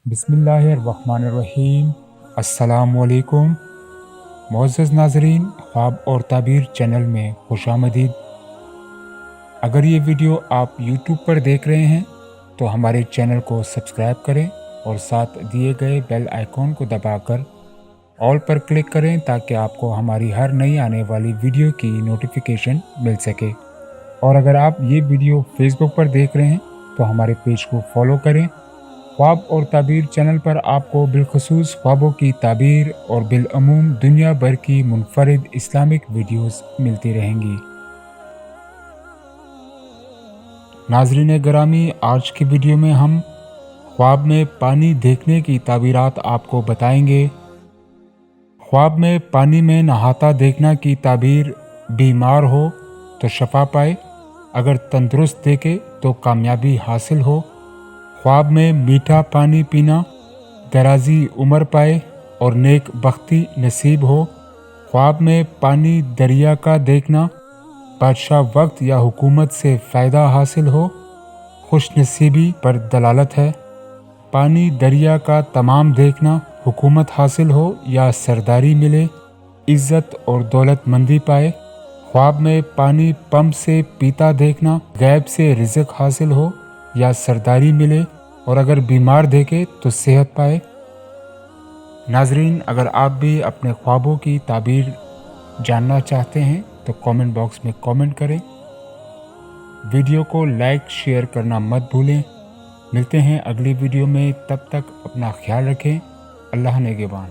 बिस्मिल्लाहिर्रहमानिर्रहीम। अस्सलामुअलैकुम। मुअज़्ज़ज़ नाज़रीन, ख्वाब और ताबीर चैनल में खुशामदीद। अगर ये वीडियो आप YouTube पर देख रहे हैं तो हमारे चैनल को सब्सक्राइब करें और साथ दिए गए बेल आइकॉन को दबाकर ऑल पर क्लिक करें ताकि आपको हमारी हर नई आने वाली वीडियो की नोटिफिकेशन मिल सके। और अगर आप ये वीडियो Facebook पर देख रहे हैं तो हमारे पेज को फॉलो करें। ख्वाब और ताबीर चैनल पर आपको बिलखसूस ख्वाबों की ताबीर और बिलअमूम दुनिया भर की मुनफरिद इस्लामिक वीडियोस मिलती रहेंगी। नाज़रीन गिरामी, आज की वीडियो में हम ख्वाब में पानी देखने की ताबीरात आपको बताएंगे। ख्वाब में पानी में नहाता देखना की ताबीर बीमार हो तो शफा पाए, अगर तंदुरुस्त देखे तो कामयाबी हासिल हो। ख्वाब में मीठा पानी पीना दराजी उम्र पाए और नेक बख्ती नसीब हो। ख्वाब में पानी दरिया का देखना बादशाह वक्त या हुकूमत से फ़ायदा हासिल हो, खुश नसीबी पर दलालत है। पानी दरिया का तमाम देखना हुकूमत हासिल हो या सरदारी मिले, इज़्ज़त और दौलतमंदी पाए। ख्वाब में पानी पंप से पीता देखना गैब से रिज़्क हासिल हो या सरदारी मिले, और अगर बीमार देखे तो सेहत पाए। नाजरीन, अगर आप भी अपने ख्वाबों की ताबीर जानना चाहते हैं तो कमेंट बॉक्स में कमेंट करें। वीडियो को लाइक शेयर करना मत भूलें। मिलते हैं अगली वीडियो में, तब तक अपना ख्याल रखें। अल्लाह नेगेबान।